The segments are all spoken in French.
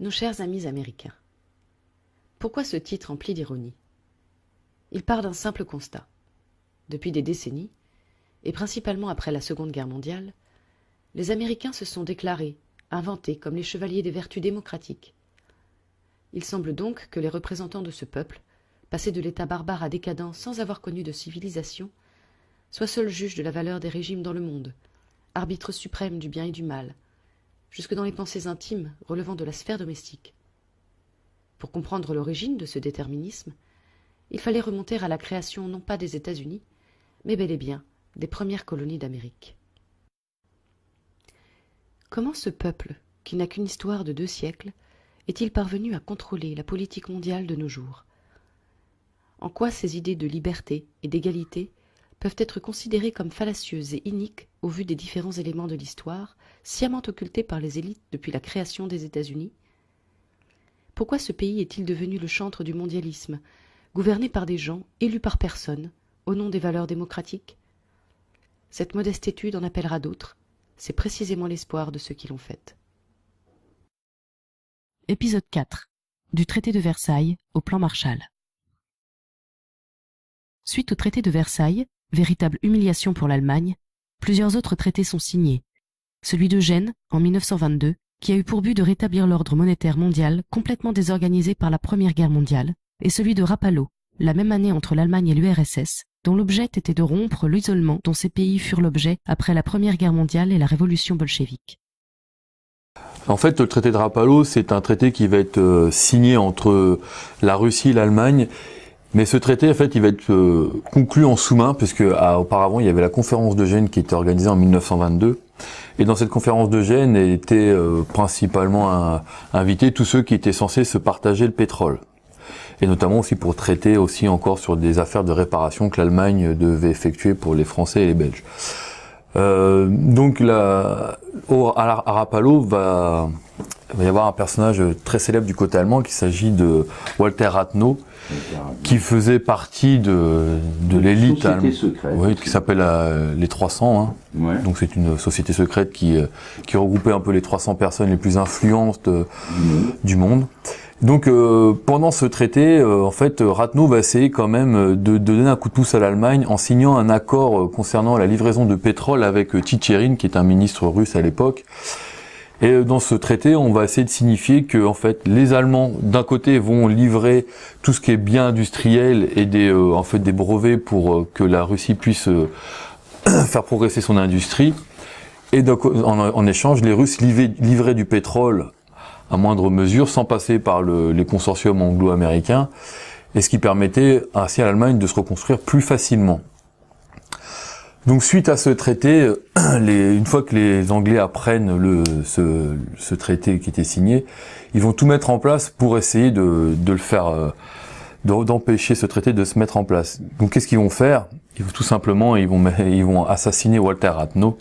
Nos chers amis américains, pourquoi ce titre empli d'ironie? Il part d'un simple constat. Depuis des décennies, et principalement après la Seconde Guerre mondiale, les Américains se sont déclarés, inventés comme les chevaliers des vertus démocratiques. Il semble donc que les représentants de ce peuple, passés de l'état barbare à décadent sans avoir connu de civilisation, soient seuls juges de la valeur des régimes dans le monde, arbitres suprêmes du bien et du mal, jusque dans les pensées intimes relevant de la sphère domestique. Pour comprendre l'origine de ce déterminisme, il fallait remonter à la création non pas des États-Unis, mais bel et bien des premières colonies d'Amérique. Comment ce peuple, qui n'a qu'une histoire de 2 siècles, est-il parvenu à contrôler la politique mondiale de nos jours? En quoi ces idées de liberté et d'égalité peuvent être considérées comme fallacieuses et iniques au vu des différents éléments de l'histoire, sciemment occultés par les élites depuis la création des États-Unis? Pourquoi ce pays est-il devenu le chantre du mondialisme, gouverné par des gens élus par personne, au nom des valeurs démocratiques? Cette modeste étude en appellera d'autres, c'est précisément l'espoir de ceux qui l'ont faite. Épisode 4. Du traité de Versailles au plan Marshall. Suite au traité de Versailles, véritable humiliation pour l'Allemagne, plusieurs autres traités sont signés. Celui de Gênes, en 1922, qui a eu pour but de rétablir l'ordre monétaire mondial complètement désorganisé par la Première Guerre mondiale, et celui de Rapallo, la même année entre l'Allemagne et l'URSS, dont l'objet était de rompre l'isolement dont ces pays furent l'objet après la Première Guerre mondiale et la révolution bolchevique. En fait, le traité de Rapallo, c'est un traité qui va être signé entre la Russie et l'Allemagne. Mais ce traité, en fait, il va être conclu en sous-main, puisque auparavant, il y avait la conférence de Gênes qui était organisée en 1922. Et dans cette conférence de Gênes étaient principalement invités tous ceux qui étaient censés se partager le pétrole. Et notamment aussi pour traiter aussi encore sur des affaires de réparation que l'Allemagne devait effectuer pour les Français et les Belges. Donc à Rapallo va y avoir un personnage très célèbre du côté allemand, qu'il s'agit de Walter Rathenau, qui faisait partie de l'élite allemande, oui, qui s'appelle les 300. Hein. Ouais. Donc c'est une société secrète qui regroupait un peu les 300 personnes les plus influentes du monde. Donc pendant ce traité, en fait, Rathenau va essayer quand même de donner un coup de pouce à l'Allemagne en signant un accord concernant la livraison de pétrole avec Tchitcherin, qui est un ministre russe à l'époque. Et dans ce traité, on va essayer de signifier que, en fait, les Allemands, d'un côté, vont livrer tout ce qui est bien industriel et des brevets pour que la Russie puisse faire progresser son industrie. Et donc, en échange, les Russes livraient du pétrole à moindre mesure, sans passer par les consortiums anglo-américains, et ce qui permettait ainsi à l'Allemagne de se reconstruire plus facilement. Donc suite à ce traité, une fois que les Anglais apprennent ce traité qui était signé, ils vont tout mettre en place pour essayer de le faire, d'empêcher ce traité de se mettre en place. Donc qu'est-ce qu'ils vont faire? Tout simplement, ils vont assassiner Walter Rathenau,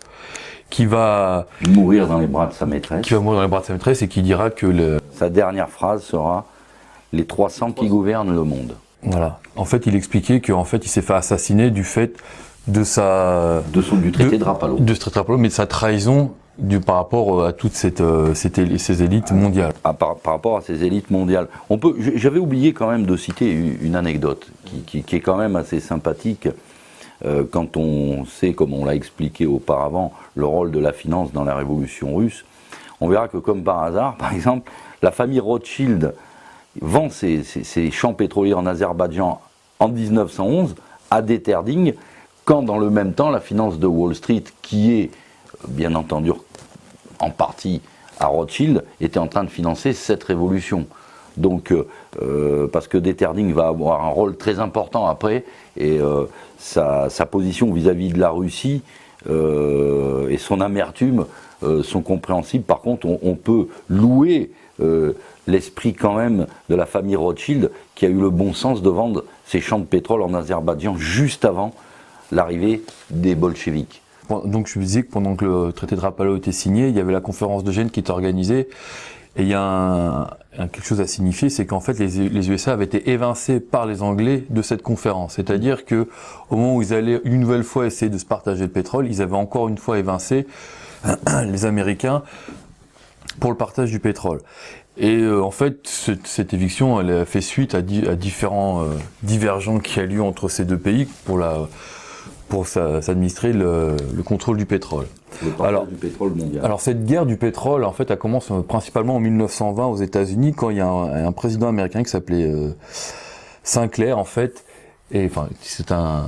qui va mourir dans les bras de sa maîtresse. Qui va mourir dans les bras de sa maîtresse et qui dira que sa dernière phrase sera « les 300 qui gouvernent le monde ». Voilà. En fait, il expliquait qu'en fait, il s'est fait assassiner du fait du traité de Rapallo. De ce traité de Rapallo, mais de sa trahison par rapport à toutes ces élites mondiales. Par rapport à ces élites mondiales. J'avais oublié quand même de citer une anecdote qui est quand même assez sympathique. Quand on sait, comme on l'a expliqué auparavant, le rôle de la finance dans la révolution russe, on verra que comme par hasard, par exemple, la famille Rothschild vend ses champs pétroliers en Azerbaïdjan en 1911 à Deterding, quand dans le même temps la finance de Wall Street, qui est bien entendu en partie à Rothschild, était en train de financer cette révolution. Donc, parce que Deterding va avoir un rôle très important après, et sa position vis-à-vis de la Russie et son amertume sont compréhensibles. Par contre, on peut louer l'esprit quand même de la famille Rothschild, qui a eu le bon sens de vendre ses champs de pétrole en Azerbaïdjan juste avant l'arrivée des bolcheviks. Donc je vous disais que pendant que le traité de Rapallo était signé, il y avait la conférence de Gênes qui était organisée. Et il y a quelque chose à signifier, c'est qu'en fait les USA avaient été évincés par les Anglais de cette conférence. C'est-à-dire que au moment où ils allaient une nouvelle fois essayer de se partager le pétrole, ils avaient encore une fois évincé les Américains pour le partage du pétrole. Et en fait, cette éviction, elle a fait suite à différents divergences qui a lieu entre ces deux pays pour s'administrer le contrôle du pétrole. Du pétrole mondial. Alors cette guerre du pétrole, en fait, elle commence principalement en 1920 aux États-Unis, quand il y a un président américain qui s'appelait Sinclair, en fait, et enfin c'est un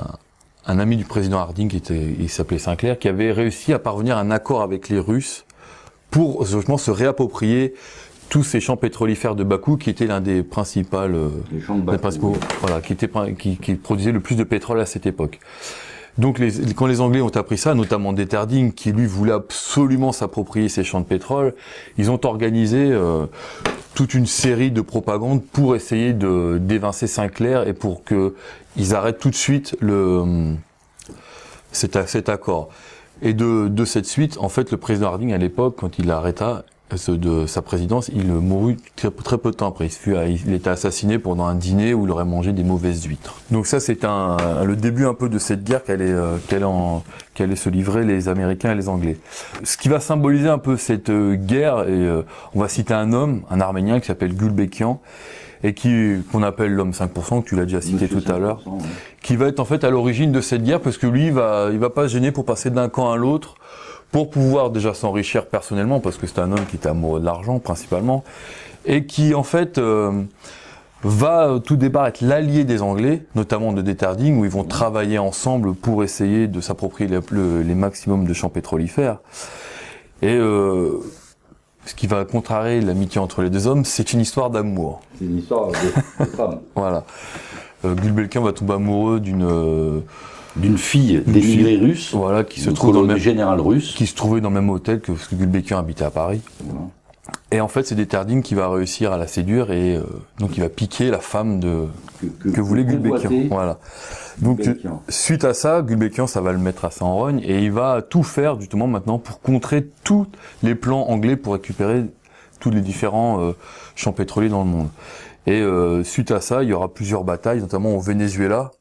ami du président Harding il s'appelait Sinclair, qui avait réussi à parvenir à un accord avec les Russes pour justement se réapproprier tous ces champs pétrolifères de Bakou, qui étaient l'un des principaux, voilà, qui produisaient le plus de pétrole à cette époque. Donc quand les Anglais ont appris ça, notamment Deterding, qui lui voulait absolument s'approprier ces champs de pétrole, ils ont organisé toute une série de propagandes pour essayer d'évincer Sinclair et pour qu'ils arrêtent tout de suite cet accord. Et de cette suite, en fait, le président Harding, à l'époque, quand il arrêta de sa présidence, il mourut très peu de temps après. Il était assassiné pendant un dîner où il aurait mangé des mauvaises huîtres. Donc ça, c'est le début un peu de cette guerre qu'allaient se livrer les Américains et les Anglais. Ce qui va symboliser un peu cette guerre, et on va citer un homme, un Arménien qui s'appelle Gulbenkian, et qu'on appelle l'homme 5%, que tu l'as déjà cité tout à l'heure, ouais. Qui va être en fait à l'origine de cette guerre, parce que lui, il va pas se gêner pour passer d'un camp à l'autre, pour pouvoir déjà s'enrichir personnellement, parce que c'est un homme qui était amoureux de l'argent principalement, et qui en fait va tout départ être l'allié des Anglais, notamment de Deterding, où ils vont travailler ensemble pour essayer de s'approprier les maximums de champs pétrolifères. Et ce qui va contrarier l'amitié entre les deux hommes, c'est une histoire d'amour. C'est une histoire de femme. Voilà. Gulbenkian va tomber amoureux d'une fille d'émigrés russes, voilà, qui se trouve dans le même général russe, qui se trouvait dans le même hôtel que Gulbenkian habitait à Paris. Voilà. Et en fait, c'est Deterding qui va réussir à la séduire et donc il va piquer la femme que voulait Gulbenkian. Voilà. Donc suite à ça, Gulbenkian, ça va le mettre assez en rogne et il va tout faire justement maintenant pour contrer tous les plans anglais pour récupérer tous les différents champs pétroliers dans le monde. Et suite à ça, il y aura plusieurs batailles, notamment au Venezuela,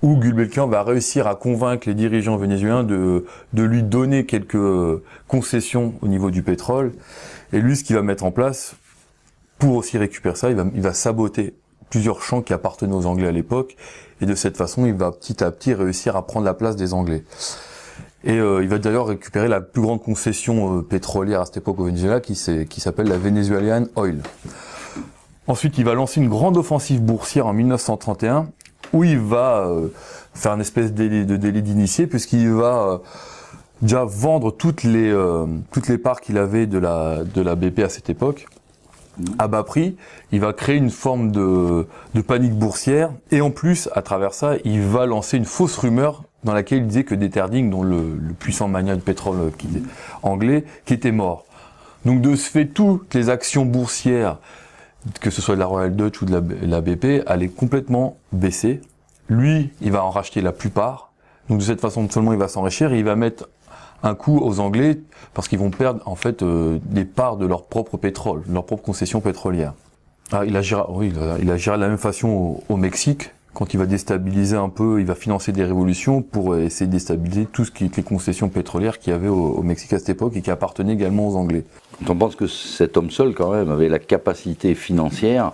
où Gulbenkian va réussir à convaincre les dirigeants vénézuéliens de lui donner quelques concessions au niveau du pétrole. Et lui, ce qu'il va mettre en place, pour aussi récupérer ça, il va saboter plusieurs champs qui appartenaient aux Anglais à l'époque, et de cette façon, il va petit à petit réussir à prendre la place des Anglais. Et il va d'ailleurs récupérer la plus grande concession pétrolière à cette époque au Venezuela, qui s'appelle la Venezuelan Oil. Ensuite, il va lancer une grande offensive boursière en 1931, où il va faire une espèce de délit d'initié, puisqu'il va déjà vendre toutes les parts qu'il avait de la BP à cette époque, à bas prix. Il va créer une forme de panique boursière, et en plus, à travers ça, il va lancer une fausse rumeur dans laquelle il disait que Deterding, dont le puissant magnat de pétrole anglais, qui était mort. Donc de ce fait, toutes les actions boursières, que ce soit de la Royal Dutch ou de la BP, allaient complètement baisser. Lui, il va en racheter la plupart. Donc de cette façon, seulement il va s'enrichir et il va mettre un coup aux Anglais parce qu'ils vont perdre en fait des parts de leur propre pétrole, de leur propre concession pétrolière. Ah, il agira de la même façon au Mexique, quand il va déstabiliser un peu, il va financer des révolutions pour essayer de déstabiliser tout ce qui est les concessions pétrolières qu'il y avait au Mexique à cette époque et qui appartenaient également aux Anglais. On pense que cet homme seul, quand même, avait la capacité financière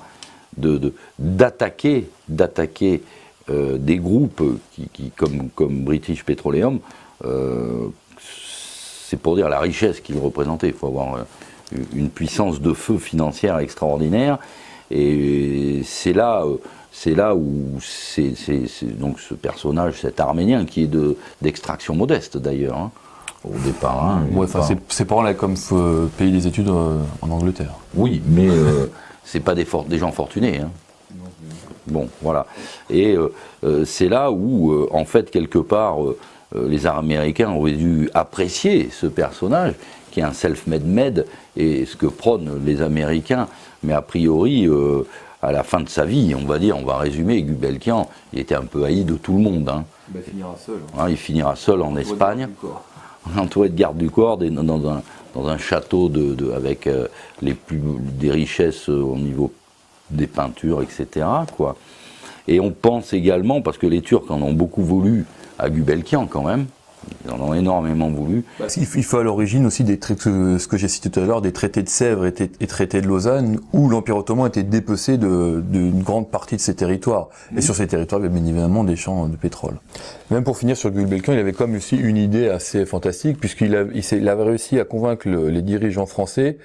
d'attaquer des groupes comme British Petroleum. C'est pour dire la richesse qu'il représentait. Il faut avoir une puissance de feu financière extraordinaire. Et c'est là où c'est donc ce personnage, cet Arménien, qui est d'extraction modeste d'ailleurs, hein, au départ. Hein, ouais, ses parents là comme payer des études en Angleterre. Oui, mais c'est pas des gens fortunés. Hein. Bon, voilà. Et c'est là où, en fait, quelque part, les Américains auraient dû apprécier ce personnage, qui est un self-made man, et ce que prônent les Américains. Mais a priori, à la fin de sa vie, on va résumer, Gulbenkian, il était un peu haï de tout le monde. Hein. Il finira seul. Hein, il finira seul en Espagne, entouré de gardes du corps, dans un château avec des richesses au niveau des peintures, etc. quoi. Et on pense également, parce que les Turcs en ont beaucoup voulu à Gulbenkian quand même, Ils en ont énormément voulu. Il faut à l'origine aussi ce que j'ai cité tout à l'heure, des traités de Sèvres et traités de Lausanne, où l'Empire ottoman était dépecé d'une grande partie de ses territoires. Et sur ces territoires, il y avait bien évidemment des champs de pétrole. Même pour finir sur Gulbenkian, il avait comme aussi une idée assez fantastique, puisqu'il avait réussi à convaincre les dirigeants français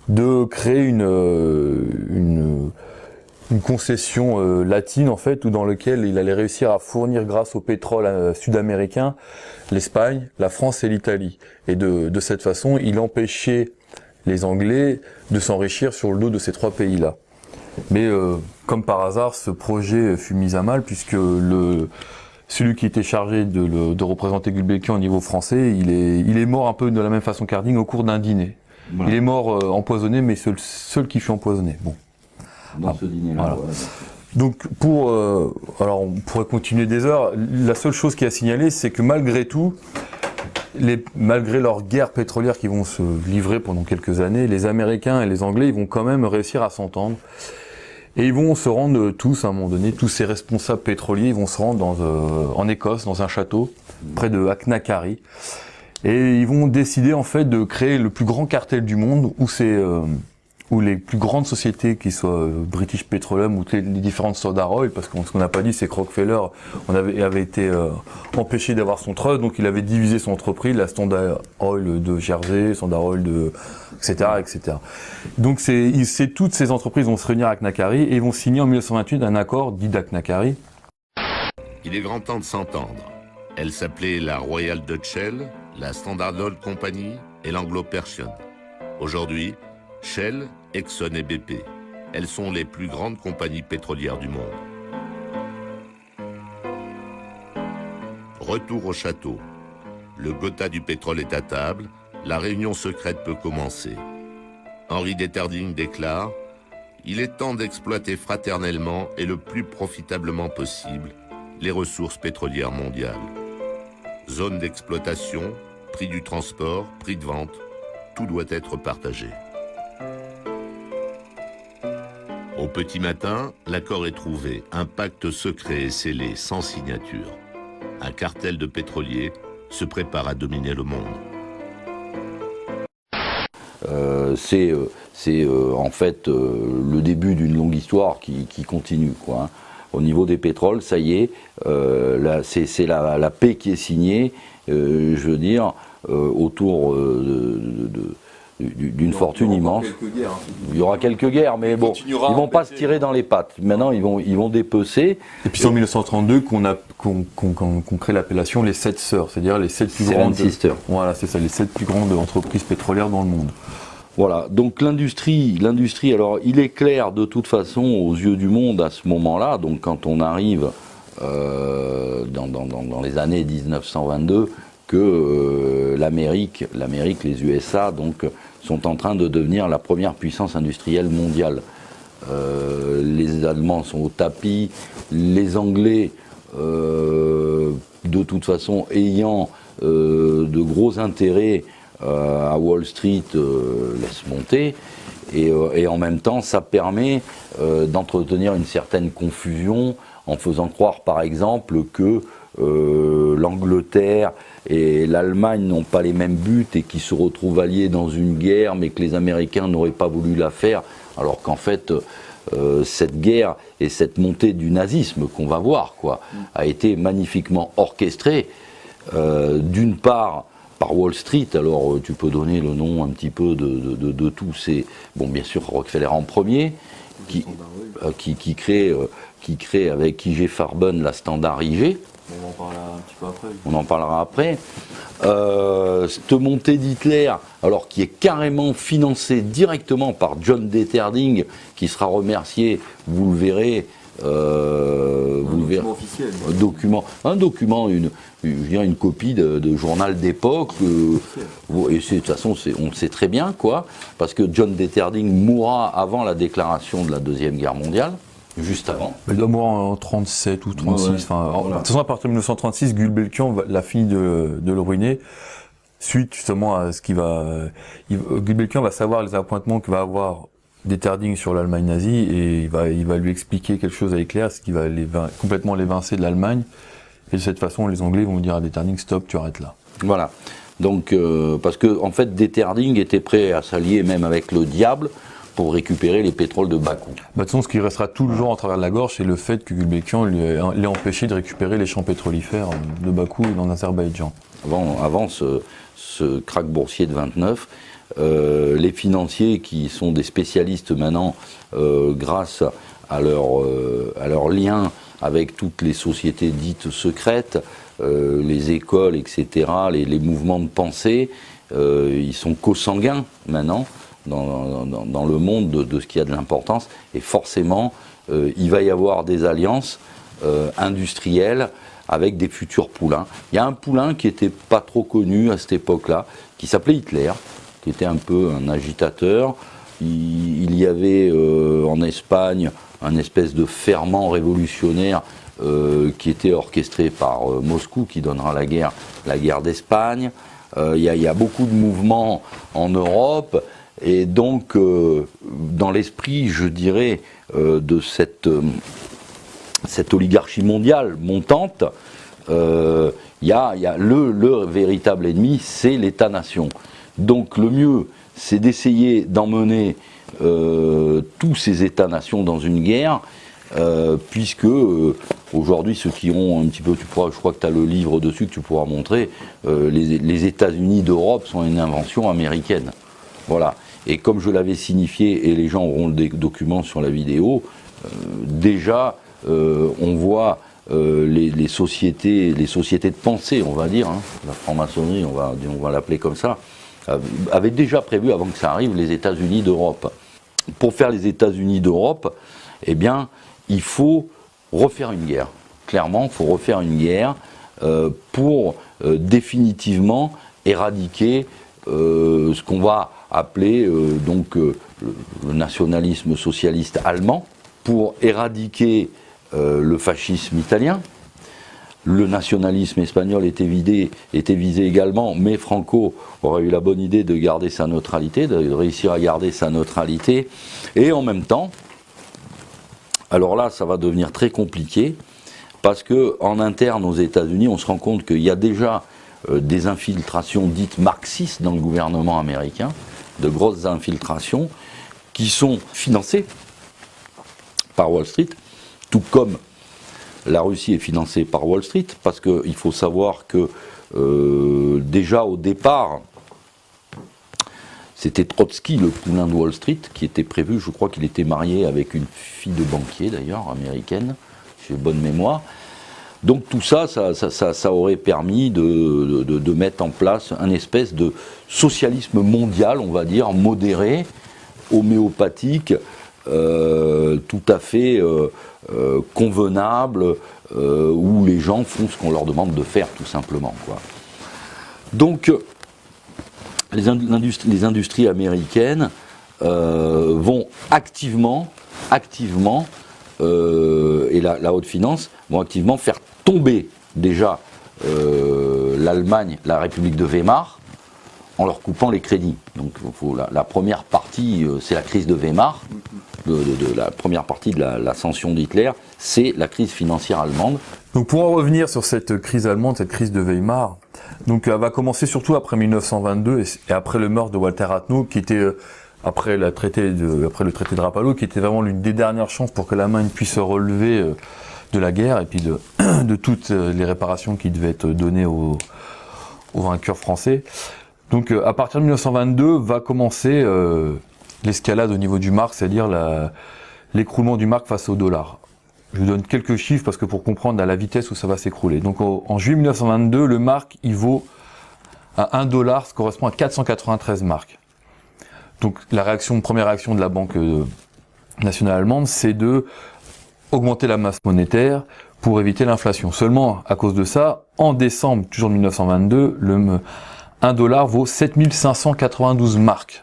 de créer une concession latine en fait, dans lequel il allait réussir à fournir grâce au pétrole sud-américain l'Espagne, la France et l'Italie. Et de cette façon, il empêchait les Anglais de s'enrichir sur le dos de ces trois pays-là. Mais comme par hasard, ce projet fut mis à mal puisque celui qui était chargé de représenter Gulbenkian au niveau français, il est mort un peu de la même façon qu'Harding au cours d'un dîner. Voilà. Il est mort empoisonné, mais c'est le seul qui fut empoisonné. Bon. Dans ce dîner-là. Voilà. Donc alors on pourrait continuer des heures. La seule chose qui est à signaler, c'est que malgré tout, malgré leur guerre pétrolière qui vont se livrer pendant quelques années, les Américains et les Anglais, ils vont quand même réussir à s'entendre. Et ils vont se rendre tous, à un moment donné, tous ces responsables pétroliers, ils vont se rendre en Écosse, dans un château, près de Achnacarry. Et ils vont décider en fait de créer le plus grand cartel du monde, où les plus grandes sociétés, qui soient British Petroleum ou les différentes Standard Oil, parce que ce qu'on n'a pas dit, c'est que Rockefeller avait été empêché d'avoir son trust, donc il avait divisé son entreprise, la Standard Oil de Jersey, Standard Oil etc., etc. Donc toutes ces entreprises vont se réunir à Achnacarry et vont signer en 1928 un accord dit d'Achnacarry. Il est grand temps de s'entendre. Elle s'appelait la Royal Dutch Shell, la Standard Oil Company et l'Anglo-Persian. Aujourd'hui, Shell, Exxon et BP. Elles sont les plus grandes compagnies pétrolières du monde. Retour au château. Le Gotha du pétrole est à table. La réunion secrète peut commencer. Henri d'Etterding déclare « Il est temps d'exploiter fraternellement et le plus profitablement possible les ressources pétrolières mondiales. Zone d'exploitation, prix du transport, prix de vente, tout doit être partagé. » Au petit matin, l'accord est trouvé, un pacte secret est scellé, sans signature. Un cartel de pétroliers se prépare à dominer le monde. C'est en fait le début d'une longue histoire qui continue, quoi, hein. Au niveau des pétroles, ça y est, c'est la paix qui est signée, je veux dire, autour d'une fortune immense. Il y aura quelques guerres, mais bon, ils vont pas se tirer dans les pattes. Maintenant, ils vont dépecer. Et puis c'est en 1932 qu'on crée l'appellation les 7 sœurs, c'est-à-dire les 7 plus grandes. Voilà, c'est ça, les 7 plus grandes entreprises pétrolières dans le monde. Voilà, donc l'industrie, alors il est clair de toute façon aux yeux du monde à ce moment-là, donc quand on arrive dans les années 1922, que l'Amérique, les USA, donc, sont en train de devenir la première puissance industrielle mondiale. Les Allemands sont au tapis, les Anglais, de toute façon, ayant de gros intérêts à Wall Street, laissent monter. Et en même temps, ça permet d'entretenir une certaine confusion en faisant croire, par exemple, que l'Angleterre et l'Allemagne n'ont pas les mêmes buts et qui se retrouvent alliés dans une guerre, mais que les Américains n'auraient pas voulu la faire, alors qu'en fait, cette guerre et cette montée du nazisme qu'on va voir, quoi, a été magnifiquement orchestrée, d'une part par Wall Street. Alors tu peux donner le nom un petit peu de tous ces... Bon, bien sûr, Rockefeller en premier, qui crée avec I.G. Farben la Standard IG. On en parlera un petit peu après. On en parlera après. Cette montée d'Hitler, alors qui est carrément financée directement par John d'Etterding, qui sera remercié, vous le verrez. Document officiel. Un document, une copie de journal d'époque. Et de toute façon, on sait très bien, quoi, parce que John d'Etterding mourra avant la déclaration de la Deuxième Guerre mondiale. Juste avant. Il doit mourir en 37 ou 36. Ouais. Enfin, voilà. De toute façon, à partir de 1936, Gulbenkian l'a fini de le ruiner. Suite justement à ce qu'il va... Gulbenkian va savoir les appointements qu'il va avoir d'Etterding sur l'Allemagne nazie et il va lui expliquer quelque chose à Hitler, ce qui va complètement l'évincer de l'Allemagne. Et de cette façon, les Anglais vont dire à Detterding, stop, tu arrêtes là. Voilà. Donc, parce que en fait, Detterding était prêt à s'allier même avec le diable pour récupérer les pétroles de Bakou. De toute façon, ce qui restera toujours en travers de la gorge, c'est le fait que Gulbenkian l'ait empêché de récupérer les champs pétrolifères de Bakou et dans l'Azerbaïdjan. Avant ce krach boursier de 29, les financiers qui sont des spécialistes maintenant, grâce à leur lien avec toutes les sociétés dites secrètes, les écoles, etc., les mouvements de pensée, ils sont co-sanguins maintenant dans le monde de ce qui a de l'importance. Et forcément, il va y avoir des alliances industrielles avec des futurs poulains. Il y a un poulain qui n'était pas trop connu à cette époque-là, qui s'appelait Hitler, qui était un peu un agitateur. Il y avait en Espagne un espèce de ferment révolutionnaire qui était orchestré par Moscou, qui donnera la guerre d'Espagne. Il y a beaucoup de mouvements en Europe, et donc dans l'esprit, je dirais, de cette oligarchie mondiale montante, il y a le véritable ennemi, c'est l'État-nation. Donc le mieux, c'est d'essayer d'emmener tous ces États-nations dans une guerre, puisque aujourd'hui, ceux qui ont un petit peu, je crois que tu as le livre dessus que tu pourras montrer, les États-Unis d'Europe sont une invention américaine. Voilà. Et comme je l'avais signifié, et les gens auront le document sur la vidéo, déjà, on voit les sociétés de pensée, on va dire, hein, la franc-maçonnerie, on va l'appeler comme ça, avaient déjà prévu, avant que ça arrive, les États-Unis d'Europe. Pour faire les États-Unis d'Europe, eh bien, il faut refaire une guerre. Clairement, il faut refaire une guerre pour définitivement éradiquer ce qu'on va appeler le nationalisme socialiste allemand, pour éradiquer le fascisme italien. Le nationalisme espagnol était visé également, mais Franco aurait eu la bonne idée de garder sa neutralité, de réussir à garder sa neutralité. Et en même temps, alors là, ça va devenir très compliqué, parce qu'en interne aux États-Unis, on se rend compte qu'il y a déjà des infiltrations dites marxistes dans le gouvernement américain, de grosses infiltrations, qui sont financées par Wall Street, tout comme la Russie est financée par Wall Street, parce qu'il faut savoir que déjà au départ, c'était Trotsky, le poulain de Wall Street, qui était prévu, je crois qu'il était marié avec une fille de banquier d'ailleurs, américaine, j'ai bonne mémoire. Donc tout ça aurait permis de mettre en place un espèce de socialisme mondial, on va dire, modéré, homéopathique, tout à fait convenable, où les gens font ce qu'on leur demande de faire, tout simplement, quoi. Donc, les industries américaines vont activement, et la haute finance, vont activement faire tomber déjà l'Allemagne, la République de Weimar, en leur coupant les crédits. Donc la première partie, c'est la crise de Weimar, la première partie de l'ascension d'Hitler, c'est la crise financière allemande. Donc pour en revenir sur cette crise allemande, cette crise de Weimar, donc elle va commencer surtout après 1922 et après le meurtre de Walter Rathenau, qui était après le traité de Rapallo, qui était vraiment l'une des dernières chances pour que l'Allemagne puisse se relever de la guerre et puis de toutes les réparations qui devaient être données aux vainqueurs français. Donc à partir de 1922 va commencer l'escalade au niveau du mark, c'est-à-dire l'écroulement du mark face au dollar. Je vous donne quelques chiffres parce que pour comprendre à la vitesse où ça va s'écrouler. Donc en juillet 1922, le mark il vaut à 1 $, ce correspond à 493 marks. Donc première réaction de la Banque nationale allemande, c'est de augmenter la masse monétaire pour éviter l'inflation. Seulement, à cause de ça, en décembre, toujours 1922, 1 $ vaut 7592 marks.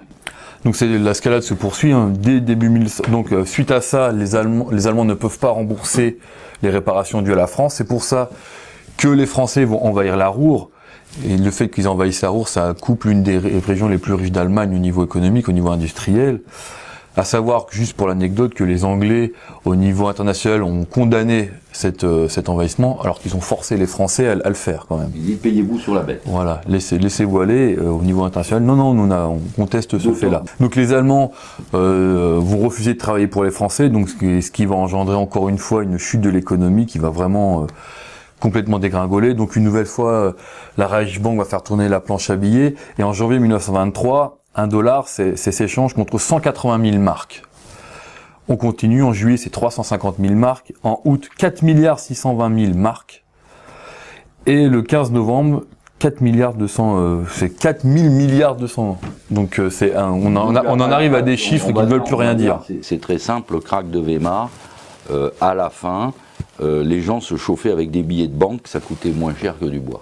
Donc l'escalade se poursuit dès début 1900. Donc suite à ça, les Allemands ne peuvent pas rembourser les réparations dues à la France. C'est pour ça que les Français vont envahir la Ruhr. Et le fait qu'ils envahissent la Ruhr, ça coupe l'une des régions les plus riches d'Allemagne au niveau économique, au niveau industriel. À savoir, juste pour l'anecdote, que les Anglais, au niveau international, ont condamné cet envahissement, alors qu'ils ont forcé les Français à le faire quand même. Ils disent payez-vous sur la bête. Voilà, laissez-vous aller au niveau international. Non, on conteste ce fait-là. Donc les Allemands vont refuser de travailler pour les Français, donc ce qui va engendrer encore une fois une chute de l'économie qui va vraiment complètement dégringoler. Donc une nouvelle fois, la Reichsbank va faire tourner la planche à billets. Et en janvier 1923, $1, c'est s'échange contre 180 000 marks. On continue, en juillet c'est 350 000 marks, en août 4 620 000 marks, et le 15 novembre 4 milliards 200, c'est 4 000 milliards 200. Donc on en arrive à des chiffres qui ne veulent plus rien dire. C'est très simple, le krach de Weimar, à la fin, les gens se chauffaient avec des billets de banque, ça coûtait moins cher que du bois.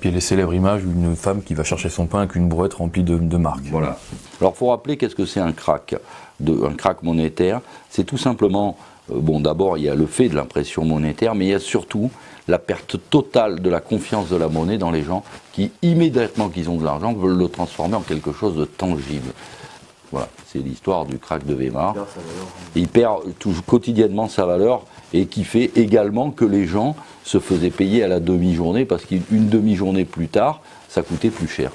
Puis les célèbres images d'une femme qui va chercher son pain avec une brouette remplie de marques. Voilà. Alors, il faut rappeler qu'est-ce que c'est un krach monétaire. C'est tout simplement, d'abord, il y a le fait de l'impression monétaire, mais il y a surtout la perte totale de la confiance de la monnaie dans les gens qui, immédiatement qu'ils ont de l'argent, veulent le transformer en quelque chose de tangible. Voilà, c'est l'histoire du krach de Weimar. Il perd quotidiennement sa valeur et qui fait également que les gens se faisaient payer à la demi-journée parce qu'une demi-journée plus tard, ça coûtait plus cher.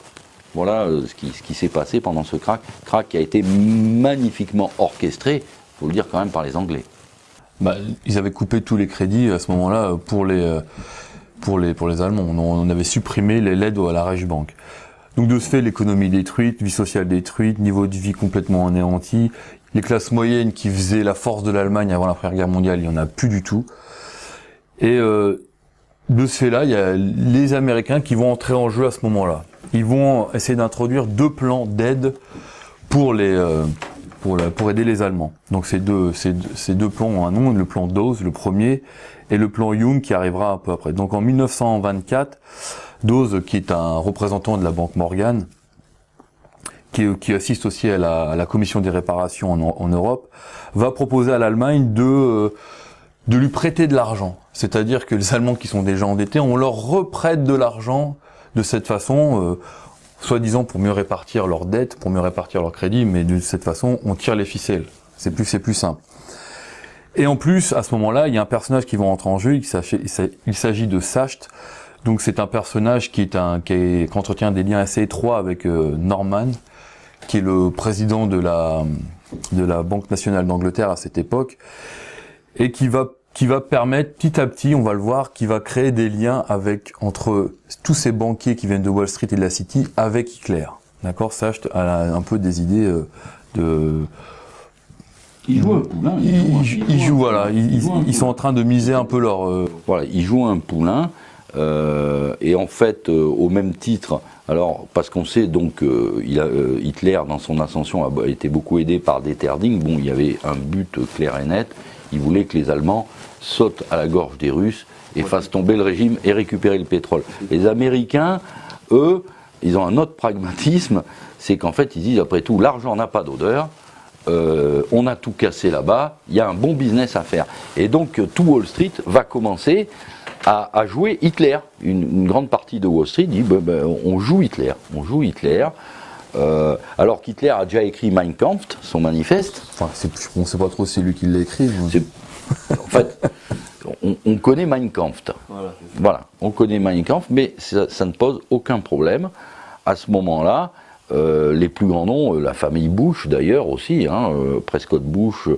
Voilà ce qui s'est passé pendant ce krach qui a été magnifiquement orchestré, il faut le dire quand même, par les Anglais. Ils avaient coupé tous les crédits à ce moment-là pour les Allemands. On avait supprimé l'aide à la Reichsbank. Donc de ce fait, l'économie détruite, vie sociale détruite, niveau de vie complètement anéanti. Les classes moyennes qui faisaient la force de l'Allemagne avant la Première Guerre mondiale, il n'y en a plus du tout. Et de ce fait-là, il y a les Américains qui vont entrer en jeu à ce moment-là. Ils vont essayer d'introduire 2 plans d'aide pour aider les Allemands. Donc ces deux plans ont un nom, le plan Dawes, le premier, et le plan Young qui arrivera un peu après. Donc en 1924, Dawes, qui est un représentant de la banque Morgan, qui assiste aussi à la commission des réparations en Europe, va proposer à l'Allemagne de lui prêter de l'argent. C'est-à-dire que les Allemands qui sont déjà endettés, on leur reprête de l'argent de cette façon, soi-disant pour mieux répartir leurs dettes, pour mieux répartir leurs crédits, mais de cette façon, on tire les ficelles. C'est plus simple. Et en plus, à ce moment-là, il y a un personnage qui va entrer en jeu, il s'agit de Sacht. Donc c'est un personnage qui entretient des liens assez étroits avec Norman, qui est le président de la Banque nationale d'Angleterre à cette époque, et qui va permettre petit à petit, on va le voir, qui va créer des liens entre tous ces banquiers qui viennent de Wall Street et de la City avec Hitler. D'accord, Sacht a un peu des idées de... Ils jouent un poulain. Ils sont en train de miser un peu leur... Voilà, ils jouent un poulain. Et en fait, au même titre, alors parce qu'on sait donc Hitler dans son ascension a été beaucoup aidé par Detterding. Bon, il y avait un but clair et net. Il voulait que les Allemands sautent à la gorge des Russes et fassent tomber le régime et récupérer le pétrole. Les Américains, eux, ils ont un autre pragmatisme, c'est qu'en fait ils disent après tout l'argent n'a pas d'odeur. On a tout cassé là-bas. Il y a un bon business à faire. Et donc tout Wall Street va commencer à jouer Hitler. Une grande partie de Wall Street dit on joue Hitler. Alors qu'Hitler a déjà écrit Mein Kampf, son manifeste. Enfin, on ne sait pas trop si c'est lui qui l'a écrit. En fait, on connaît Mein Kampf. Voilà, on connaît Mein Kampf, mais ça ne pose aucun problème. À ce moment-là, les plus grands noms, la famille Bush d'ailleurs aussi, Prescott Bush,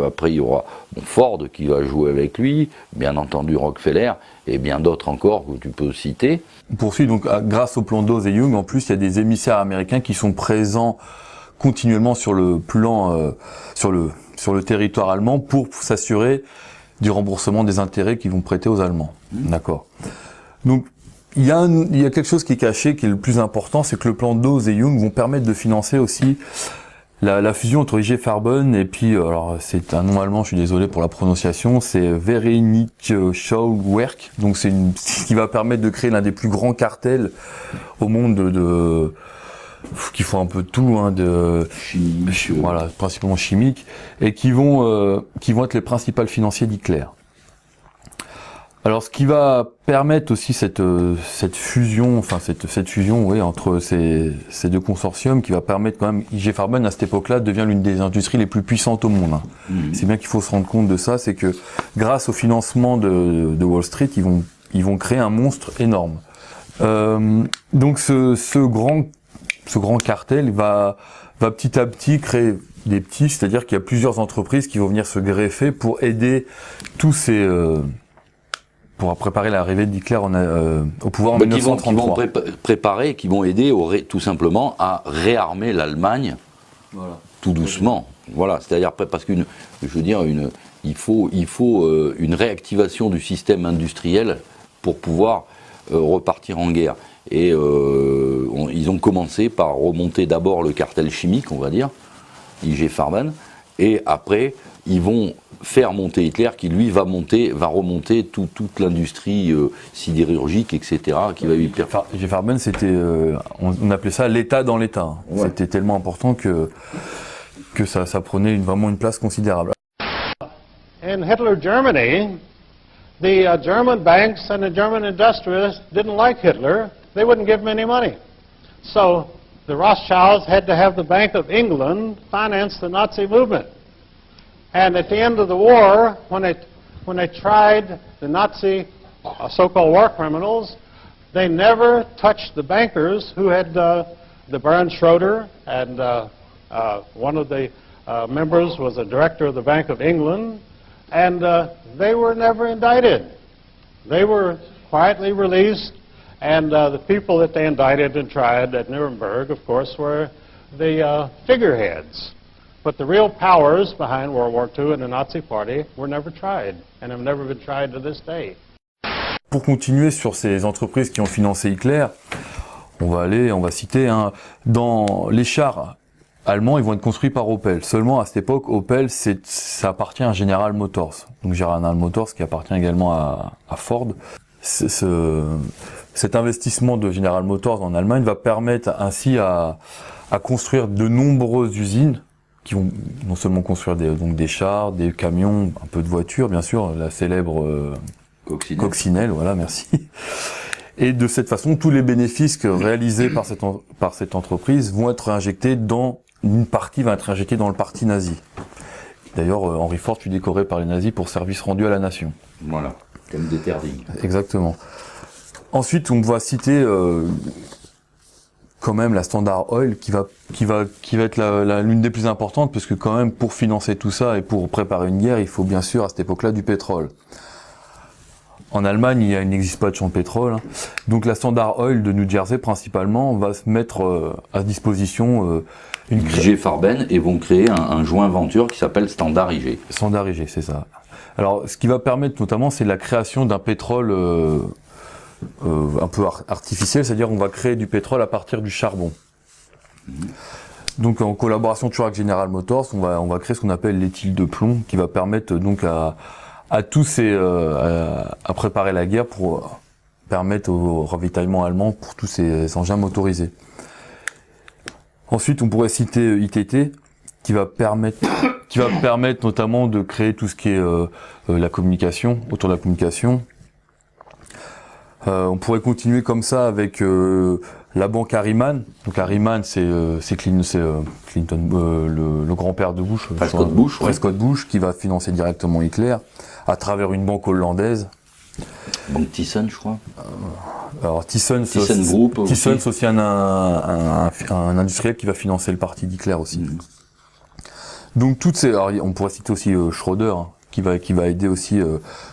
après il y aura Ford qui va jouer avec lui, bien entendu Rockefeller et bien d'autres encore que tu peux citer. On poursuit donc grâce au plan Dawes et Young, en plus il y a des émissaires américains qui sont présents continuellement sur le plan, sur le territoire allemand pour s'assurer du remboursement des intérêts qu'ils vont prêter aux Allemands. D'accord. Donc il y a quelque chose qui est caché, qui est le plus important, c'est que le plan Dawes et Young vont permettre de financer aussi la fusion entre IG Farben et puis, alors c'est un nom allemand, je suis désolé pour la prononciation, c'est Vereinigungswerk, donc c'est ce qui va permettre de créer l'un des plus grands cartels au monde qui font un peu de tout, chimique, voilà, principalement chimique, et qui vont être les principaux financiers d'Hitler. Alors, ce qui va permettre aussi cette fusion, enfin cette fusion, oui, entre ces deux consortiums, qui va permettre quand même, IG Farben à cette époque-là devient l'une des industries les plus puissantes au monde. Hein. C'est bien qu'il faut se rendre compte de ça, c'est que grâce au financement de Wall Street, ils vont créer un monstre énorme. Donc ce grand cartel va petit à petit créer des petits, c'est-à-dire qu'il y a plusieurs entreprises qui vont venir se greffer pour aider tous ces pour préparer l'arrivée d'Hitler au pouvoir en 1933. Qui vont préparer, qui vont aider tout simplement à réarmer l'Allemagne, voilà, tout doucement. Voilà, c'est-à-dire parce qu'une, je veux dire, il faut une réactivation du système industriel pour pouvoir repartir en guerre. Et ils ont commencé par remonter d'abord le cartel chimique, on va dire, IG Farben, et après ils vont faire monter Hitler, qui lui va remonter toute l'industrie sidérurgique, etc., qui va lui permettre. IG Farben, c'était, on appelait ça l'État dans l'État. Ouais. C'était tellement important que ça prenait vraiment une place considérable. In Hitler Germany, the German banks and the German industrialists didn't like Hitler. They wouldn't give him any money. So the Rothschilds had to have the Bank of England finance the Nazi movement. And at the end of the war, when they tried the Nazi so-called war criminals, they never touched the bankers who had the Baron Schroeder, and one of the members was a director of the Bank of England, and they were never indicted. They were quietly released, and the people that they indicted and tried at Nuremberg, of course, were the figureheads. But the real powers behind World War II and the Nazi Party were never tried, and have never been tried to this day. Pour continuer sur ces entreprises qui ont financé Hitler, on va citer, dans les chars allemands, ils vont être construits par Opel. Seulement, à cette époque, Opel, ça appartient à General Motors. Donc General Motors qui appartient également à Ford. Cet investissement de General Motors en Allemagne va permettre ainsi à construire de nombreuses usines qui vont non seulement construire des chars, des camions, un peu de voitures, bien sûr, la célèbre Coccinelle, voilà, merci. Et de cette façon, tous les bénéfices réalisés par cette entreprise vont être injectés une partie va être injectée dans le parti nazi. D'ailleurs, Henry Ford fut décoré par les nazis pour service rendu à la nation. Voilà, comme Deterding. Exactement. Ensuite, on va citer quand même la Standard Oil qui va être l'une des plus importantes, parce que quand même pour financer tout ça et pour préparer une guerre, il faut bien sûr à cette époque-là du pétrole. En Allemagne, il n'existe pas de champ de pétrole, donc la Standard Oil de New Jersey principalement va se mettre à disposition IG Farben, et vont créer un joint venture qui s'appelle Standard IG. Standard IG, c'est ça. Alors, ce qui va permettre notamment, c'est la création d'un pétrole un peu artificiel, c'est-à-dire qu'on va créer du pétrole à partir du charbon. Donc en collaboration toujours avec General Motors, on va créer ce qu'on appelle l'éthyle de plomb, qui va permettre donc à préparer la guerre pour permettre au ravitaillement allemand pour tous ces engins motorisés. Ensuite, on pourrait citer ITT, qui va permettre notamment de créer tout ce qui est la communication, autour de la communication. On pourrait continuer comme ça avec la banque Harriman. Donc Harriman, c'est Clinton, le grand-père de Bush, Prescott Bush, qui va financer directement Hitler à travers une banque hollandaise. Banque Thyssen, je crois. Alors Thyssen Group. Thyssen, c'est aussi un industriel qui va financer le parti d'Hitler aussi. Donc toutes ces, alors, on pourrait citer aussi Schroeder, qui va aider aussi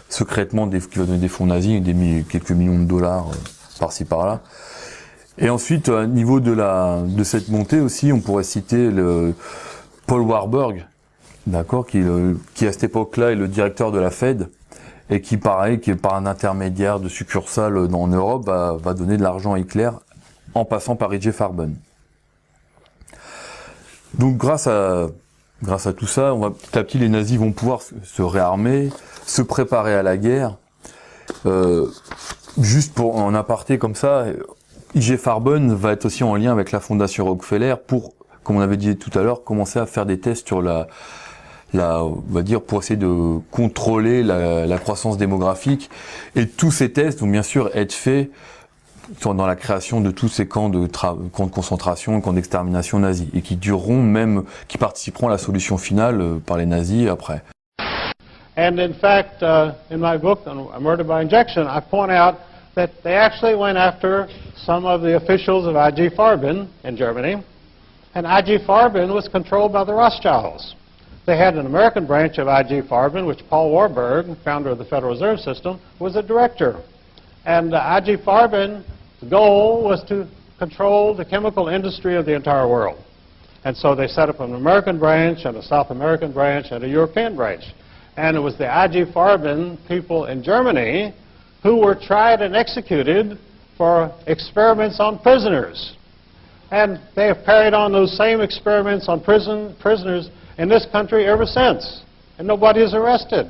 secrètement, qui va donner des fonds nazis, quelques millions de dollars par-ci par-là. Et ensuite, à niveau de cette montée aussi, on pourrait citer Paul Warburg, d'accord, qui à cette époque-là est le directeur de la Fed, et qui par un intermédiaire de succursale en Europe va donner de l'argent à Hitler en passant par IG Farben. Donc grâce à tout ça, petit à petit les nazis vont pouvoir se réarmer, se préparer à la guerre. Juste pour en aparté comme ça, IG Farben va être aussi en lien avec la fondation Rockefeller pour, comme on avait dit tout à l'heure, commencer à faire des tests on va dire, pour essayer de contrôler la croissance démographique. Et tous ces tests vont bien sûr être faits dans la création de tous ces camps de concentration, camps d'extermination nazis, et qui dureront même, qui participeront à la solution finale par les nazis après. And in fact, in my book on murder by injection, I point out that they actually went after some of the officials of IG Farben in Germany, and IG Farben was controlled by the Rothschilds. They had an American branch of IG Farben, which Paul Warburg, founder of the Federal Reserve System, was a director. And IG Farben, the goal was to control the chemical industry of the entire world. And so they set up an American branch and a South American branch and a European branch. And it was the IG Farben people in Germany who were tried and executed for experiments on prisoners. And they have carried on those same experiments on prisoners in this country ever since. And nobody is arrested.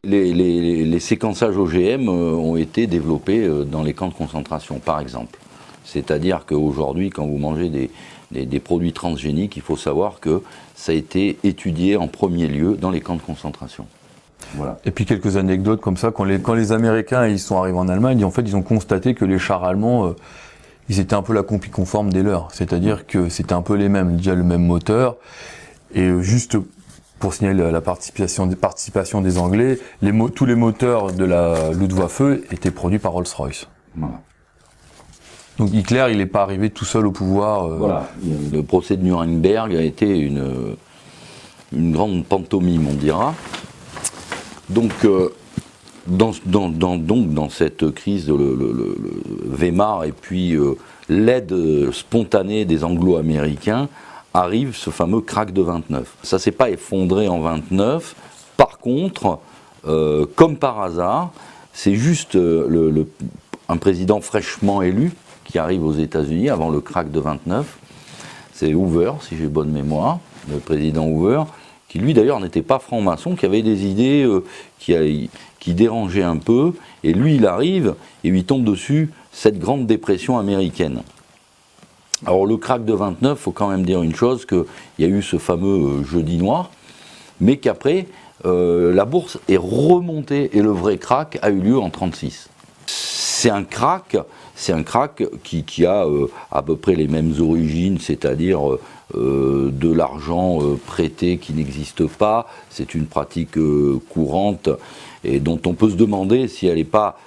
Les séquençages OGM ont été développés dans les camps de concentration, par exemple. C'est-à-dire qu'aujourd'hui, quand vous mangez des produits transgéniques, il faut savoir que ça a été étudié en premier lieu dans les camps de concentration. Voilà. Et puis quelques anecdotes comme ça, quand les Américains ils sont arrivés en Allemagne, en fait ils ont constaté que les chars allemands, ils étaient un peu la copie conforme des leurs. C'est-à-dire que c'était un peu les mêmes, déjà le même moteur, et juste pour signaler la participation des Anglais, tous les moteurs de la Luftwaffe étaient produits par Rolls-Royce. Voilà. Donc Hitler, il n'est pas arrivé tout seul au pouvoir. Voilà. Le procès de Nuremberg a été une grande pantomime, on dira. Donc, dans cette crise, le Weimar et puis l'aide spontanée des Anglo-Américains, arrive ce fameux crack de 29. Ça ne s'est pas effondré en 29. Par contre, comme par hasard, c'est juste un président fraîchement élu qui arrive aux États-Unis avant le crack de 29. C'est Hoover, si j'ai bonne mémoire, le président Hoover, qui lui d'ailleurs n'était pas franc-maçon, qui avait des idées qui dérangeaient un peu. Et lui, il arrive et lui tombe dessus cette grande dépression américaine. Alors le crack de 29, il faut quand même dire une chose, qu'il y a eu ce fameux jeudi noir, mais qu'après, la bourse est remontée et le vrai crack a eu lieu en 1936. C'est un crack qui a à peu près les mêmes origines, c'est-à-dire de l'argent prêté qui n'existe pas. C'est une pratique courante et dont on peut se demander si elle n'est pas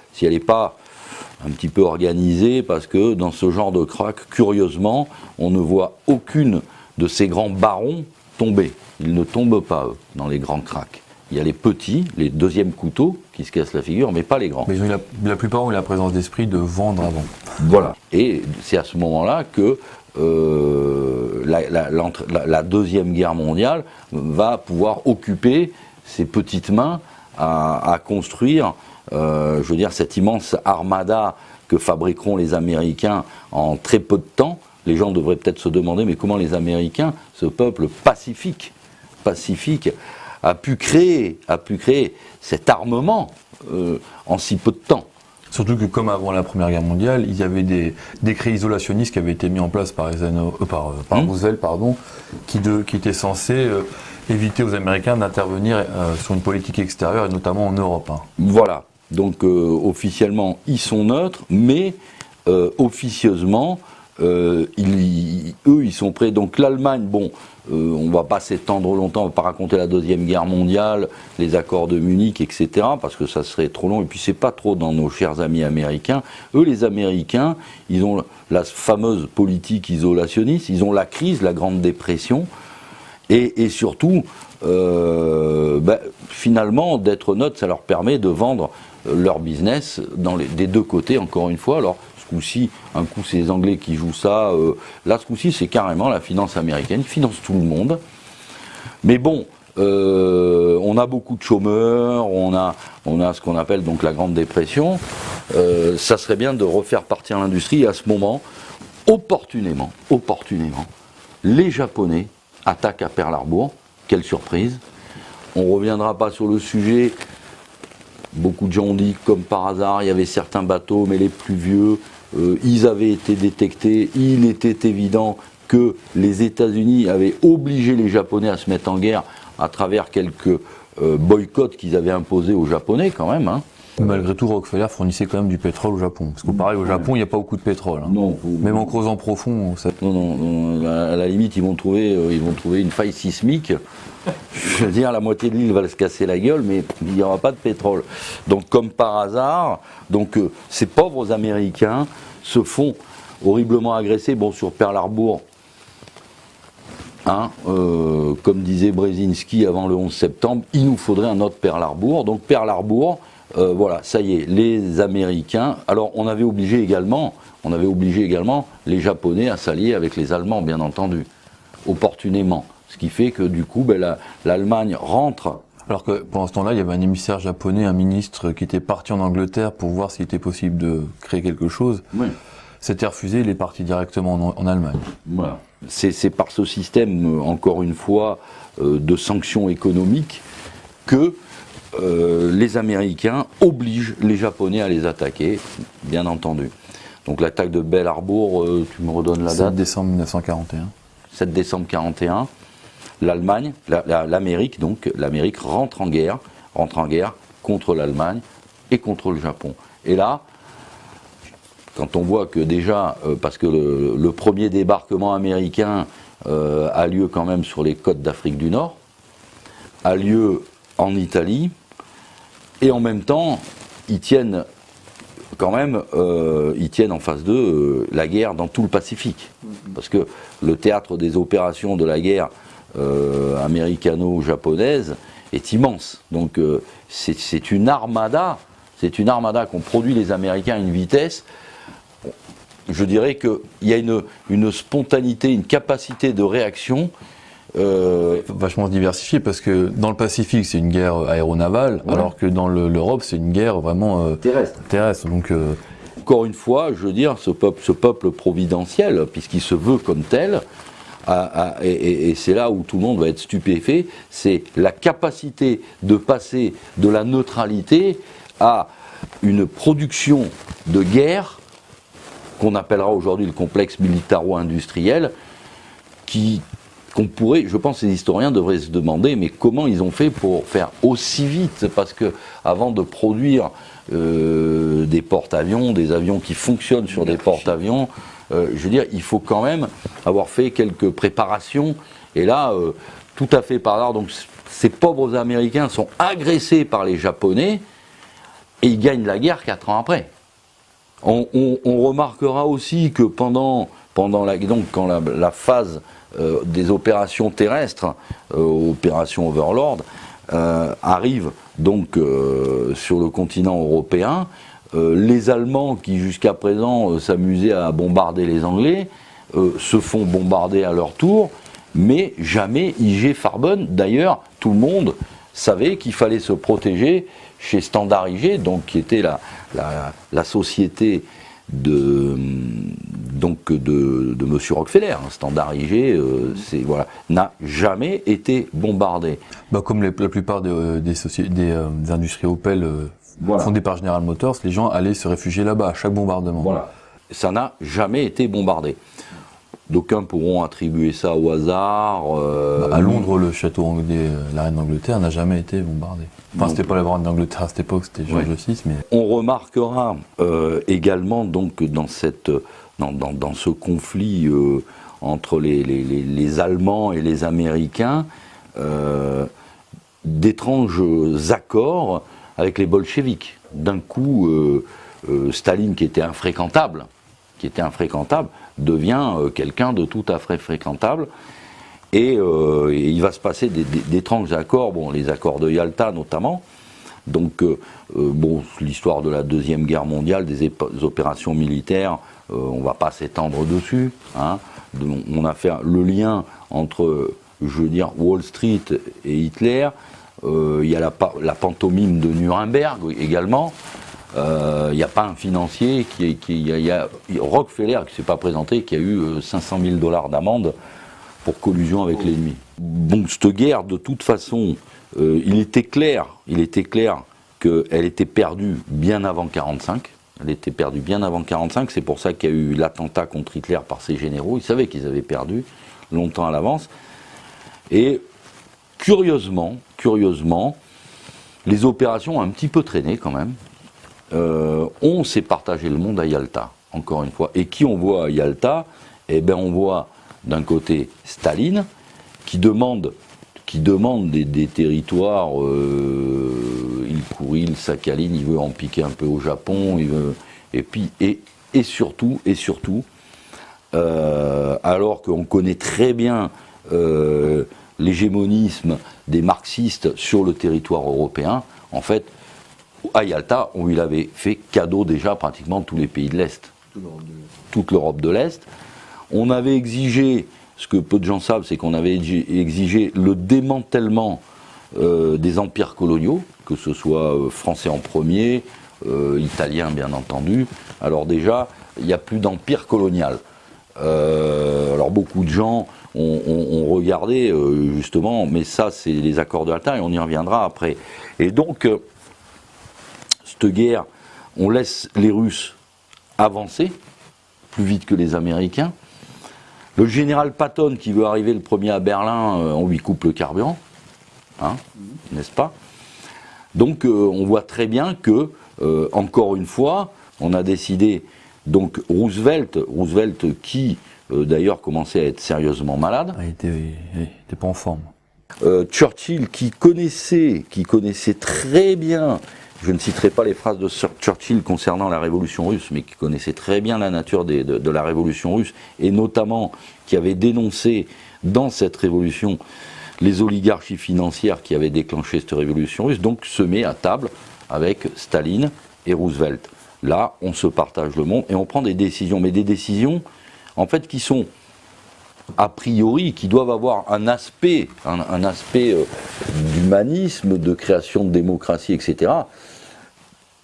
un petit peu organisée, parce que dans ce genre de crack, curieusement, on ne voit aucune de ces grands barons tomber. Ils ne tombent pas, eux, dans les grands cracks. Il y a les petits, les deuxièmes couteaux, qui se cassent la figure, mais pas les grands. Mais la plupart ont eu la présence d'esprit de vendre avant. Voilà. Et c'est à ce moment-là que la Deuxième Guerre mondiale va pouvoir occuper ses petites mains à construire, je veux dire, cette immense armada que fabriqueront les Américains en très peu de temps. Les gens devraient peut-être se demander, mais comment les Américains, ce peuple pacifique, a pu créer cet armement en si peu de temps. Surtout que comme avant la Première Guerre mondiale, il y avait des décrets isolationnistes qui avaient été mis en place par Roosevelt, qui étaient censés éviter aux Américains d'intervenir sur une politique extérieure, et notamment en Europe. Voilà, donc officiellement ils sont neutres, mais officieusement, eux ils sont prêts. Donc l'Allemagne, bon, on ne va pas s'étendre longtemps, on ne va pas raconter la Deuxième Guerre mondiale, les accords de Munich, etc., parce que ça serait trop long, et puis c'est pas trop dans nos chers amis américains. Eux, les Américains, ils ont la fameuse politique isolationniste, ils ont la crise, la Grande Dépression, et surtout, finalement, d'être neutre, ça leur permet de vendre leur business des deux côtés, encore une fois. Alors, ce coup-ci, un coup c'est les Anglais qui jouent ça, là ce coup-ci c'est carrément la finance américaine qui finance tout le monde. Mais bon, on a beaucoup de chômeurs, on a ce qu'on appelle donc la Grande Dépression. Ça serait bien de refaire partir l'industrie, et à ce moment, opportunément, les Japonais attaquent à Pearl Harbor. Quelle surprise! On ne reviendra pas sur le sujet. Beaucoup de gens ont dit, comme par hasard, il y avait certains bateaux, mais les plus vieux, ils avaient été détectés. Il était évident que les États-Unis avaient obligé les Japonais à se mettre en guerre à travers quelques boycotts qu'ils avaient imposés aux Japonais quand même. Hein. Malgré tout, Rockefeller fournissait quand même du pétrole au Japon. Parce que pareil, au Japon, il n'y a pas beaucoup de pétrole. Hein. Non, même en creusant profond, ça... non, à la limite, ils vont trouver une faille sismique. Je veux dire, la moitié de l'île va se casser la gueule, mais il n'y aura pas de pétrole. Donc, comme par hasard, ces pauvres Américains se font horriblement agresser. Bon, sur Pearl Harbor, hein, comme disait Brzezinski avant le 11 septembre, il nous faudrait un autre Pearl Harbor. Donc, Pearl Harbor, voilà, ça y est, les Américains. Alors, on avait obligé également les Japonais à s'allier avec les Allemands, bien entendu, opportunément. Ce qui fait que du coup, l'Allemagne rentre. Alors que pendant ce temps-là, il y avait un émissaire japonais, un ministre qui était parti en Angleterre pour voir s'il était possible de créer quelque chose. Oui. C'était refusé, il est parti directement en Allemagne. Voilà. C'est par ce système, encore une fois, de sanctions économiques que les Américains obligent les Japonais à les attaquer, bien entendu. Donc l'attaque de Pearl Harbor, tu me redonnes la date ? 7 décembre 1941. 7 décembre 1941. L'Allemagne, l'Amérique rentre en guerre contre l'Allemagne et contre le Japon. Et là, quand on voit que déjà, parce que le premier débarquement américain a lieu quand même sur les côtes d'Afrique du Nord, a lieu en Italie, et en même temps, ils tiennent en face d'eux la guerre dans tout le Pacifique. Parce que le théâtre des opérations de la guerre américano-japonaise est immense. Donc c'est une armada qu'ont produit les Américains à une vitesse. Je dirais qu'il y a une spontanéité, une capacité de réaction. Vachement diversifiée, parce que dans le Pacifique, c'est une guerre aéronavale, ouais. Alors que dans l'Europe, c'est une guerre vraiment terrestre. Donc, encore une fois, je veux dire, ce peuple providentiel, puisqu'il se veut comme tel, et c'est là où tout le monde va être stupéfait, c'est la capacité de passer de la neutralité à une production de guerre, qu'on appellera aujourd'hui le complexe militaro-industriel, qu'on pourrait, je pense que les historiens devraient se demander, mais comment ils ont fait pour faire aussi vite ? Parce que avant de produire des porte-avions, des avions qui fonctionnent sur des porte-avions, je veux dire, il faut quand même avoir fait quelques préparations. Et là, tout à fait par hasard, donc ces pauvres Américains sont agressés par les Japonais et ils gagnent la guerre 4 ans après. On remarquera aussi que pendant quand la phase des opérations terrestres, opération Overlord, arrive donc sur le continent européen, les Allemands qui jusqu'à présent s'amusaient à bombarder les Anglais se font bombarder à leur tour, mais jamais IG Farben. D'ailleurs, tout le monde savait qu'il fallait se protéger chez Standard IG, donc qui était la société de M. Rockefeller. Standard IG n'a jamais été bombardé. Comme la plupart des industries Opel fondées par General Motors, les gens allaient se réfugier là-bas à chaque bombardement. Voilà. Ça n'a jamais été bombardé. D'aucuns pourront attribuer ça au hasard. À Londres, le château de la reine d'Angleterre n'a jamais été bombardé. Enfin, c'était pas la reine d'Angleterre à cette époque, c'était George VI. Mais... On remarquera également donc dans ce conflit entre les Allemands et les Américains d'étranges accords avec les bolcheviks. D'un coup, Staline, qui était infréquentable, devient quelqu'un de tout à fait fréquentable. Et il va se passer d'étranges accords, les accords de Yalta notamment. Donc, l'histoire de la Deuxième Guerre mondiale, des opérations militaires, on ne va pas s'étendre dessus. Hein. On a fait le lien entre, je veux dire, Wall Street et Hitler. Il y a la pantomime de Nuremberg également. Il n'y a pas un financier il y a Rockefeller qui ne s'est pas présenté, qui a eu $500 000 d'amende pour collusion avec l'ennemi. Donc cette guerre, de toute façon, il était clair qu'elle était perdue bien avant 1945. Elle était perdue bien avant 1945, c'est pour ça qu'il y a eu l'attentat contre Hitler par ses généraux. Ils savaient qu'ils avaient perdu longtemps à l'avance. Et curieusement, les opérations ont un petit peu traîné quand même. On s'est partagé le monde à Yalta, encore une fois. Et qui on voit à Yalta? Eh bien, on voit d'un côté Staline, qui demande des territoires, il Kouril, Sakhaline, il veut en piquer un peu au Japon, et surtout, alors qu'on connaît très bien l'hégémonisme des marxistes sur le territoire européen, en fait, à Yalta, on lui avait fait cadeau déjà pratiquement tous les pays de l'Est, toute l'Europe de l'Est. On avait exigé, ce que peu de gens savent, c'est qu'on avait exigé le démantèlement des empires coloniaux, que ce soit français en premier, italien bien entendu. Alors déjà, il n'y a plus d'empire colonial. Alors beaucoup de gens ont regardé justement, mais ça c'est les accords de Yalta et on y reviendra après. Et donc, cette guerre, on laisse les Russes avancer plus vite que les Américains. Le général Patton qui veut arriver le premier à Berlin, on lui coupe le carburant, hein, n'est-ce pas? Donc on voit très bien que, encore une fois, on a décidé, donc Roosevelt qui d'ailleurs commençait à être sérieusement malade. Il était pas en forme. Churchill qui connaissait très bien, je ne citerai pas les phrases de Churchill concernant la révolution russe, mais qui connaissait très bien la nature de la révolution russe, et notamment qui avait dénoncé dans cette révolution les oligarchies financières qui avaient déclenché cette révolution russe, donc se met à table avec Staline et Roosevelt. Là, on se partage le monde et on prend des décisions, mais des décisions en fait qui sont a priori, qui doivent avoir un aspect d'humanisme, de création de démocratie, etc.,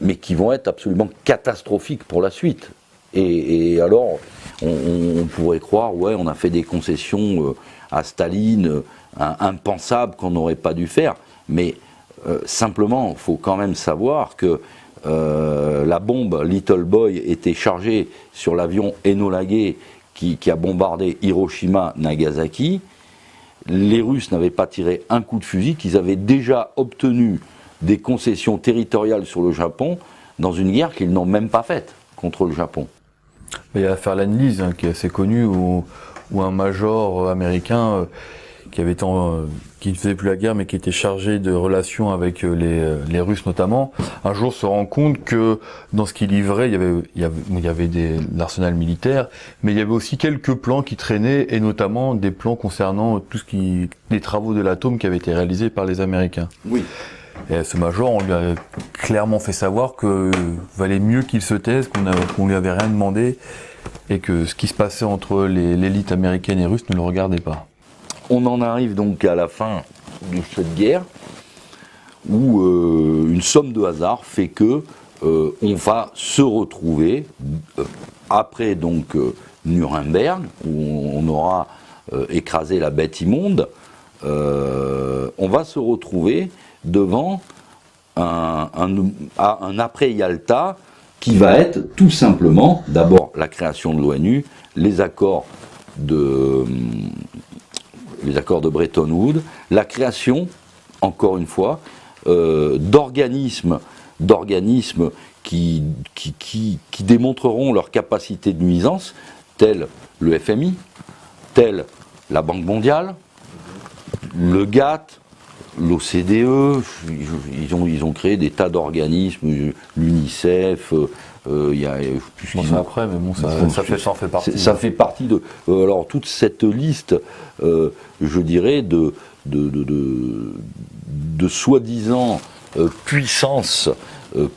mais qui vont être absolument catastrophiques pour la suite. Et alors, on pourrait croire, ouais, on a fait des concessions à Staline, impensables qu'on n'aurait pas dû faire, mais simplement, il faut quand même savoir que la bombe Little Boy était chargée sur l'avion Enola Gay qui a bombardé Hiroshima, Nagasaki. Les Russes n'avaient pas tiré un coup de fusil, qu'ils avaient déjà obtenu des concessions territoriales sur le Japon dans une guerre qu'ils n'ont même pas faite contre le Japon. Il y a l'affaire Lend-Lease hein, qui est assez connue, où un major américain qui ne faisait plus la guerre mais qui était chargé de relations avec les Russes notamment, un jour se rend compte que dans ce qu'il livrait, il y avait l'arsenal militaire, mais il y avait aussi quelques plans qui traînaient, et notamment des plans concernant les travaux de l'atome qui avaient été réalisés par les Américains. Oui. Et ce major, on lui a clairement fait savoir que valait mieux qu'il se taise, qu'on lui avait rien demandé, et que ce qui se passait entre l'élite américaine et russe ne le regardait pas. On en arrive donc à la fin de cette guerre, où une somme de hasard fait que on va se retrouver après donc Nuremberg, où on aura écrasé la bête immonde. On va se retrouver devant un après Yalta qui va être tout simplement d'abord la création de l'ONU, les accords de Bretton Woods, la création, encore une fois, d'organismes qui démontreront leur capacité de nuisance, tels le FMI, tels la Banque mondiale, le GATT, l'OCDE, ils ont créé des tas d'organismes, l'UNICEF, il y a je pense après, mais bon, ça fait partie. Ça fait partie de. Alors toute cette liste, je dirais, de soi-disant puissances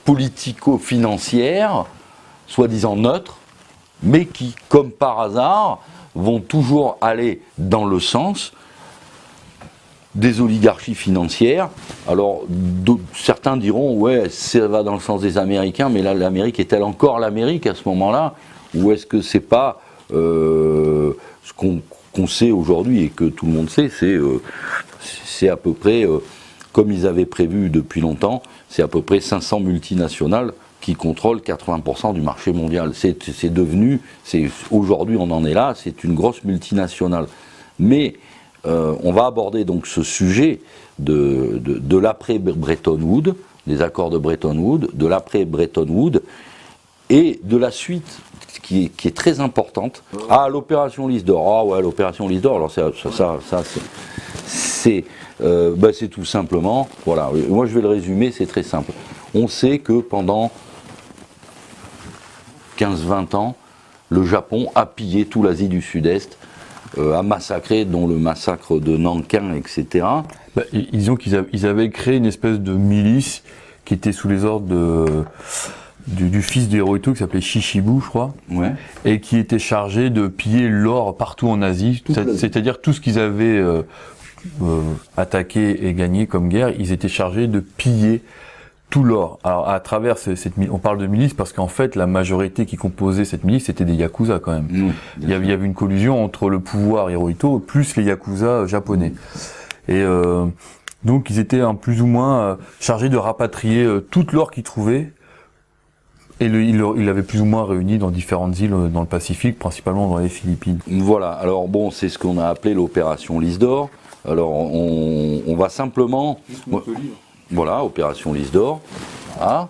politico-financières, soi-disant neutres, mais qui, comme par hasard, vont toujours aller dans le sens des oligarchies financières. Alors, certains diront, ouais, ça va dans le sens des Américains, mais là, l'Amérique est-elle encore l'Amérique à ce moment-là? Ou est-ce que c'est pas ce qu'on sait aujourd'hui et que tout le monde sait, c'est à peu près, comme ils avaient prévu depuis longtemps, c'est à peu près 500 multinationales qui contrôle 80% du marché mondial. C'est devenu, aujourd'hui on en est là, c'est une grosse multinationale. Mais on va aborder donc ce sujet de l'après-Bretton Woods, des accords de Bretton Woods, de l'après-Bretton Woods, et de la suite qui est très importante. Ah, l'opération Lys d'Or. Ah ouais, l'opération Lys d'Or, alors c'est tout simplement, voilà, moi je vais le résumer, c'est très simple. On sait que pendant 15-20 ans, le Japon a pillé tout l'Asie du Sud-Est, a massacré, dont le massacre de Nankin, etc. Disons qu'ils avaient créé une espèce de milice qui était sous les ordres du fils de Hirohito, qui s'appelait Shishibu, je crois, Ouais. et qui était chargé de piller l'or partout en Asie, c'est-à-dire tout ce qu'ils avaient attaqué et gagné comme guerre, ils étaient chargés de piller tout l'or. Alors à travers on parle de milice parce qu'en fait la majorité qui composait cette milice c'était des yakuza quand même. Il y avait une collusion entre le pouvoir Hirohito plus les yakuza japonais. Et donc ils étaient plus ou moins chargés de rapatrier toute l'or qu'ils trouvaient. Et il l'avait plus ou moins réuni dans différentes îles dans le Pacifique, principalement dans les Philippines. Voilà, alors bon, c'est ce qu'on a appelé l'opération Lys d'Or. Alors on va simplement... Voilà, opération Lys d'Or. Ah,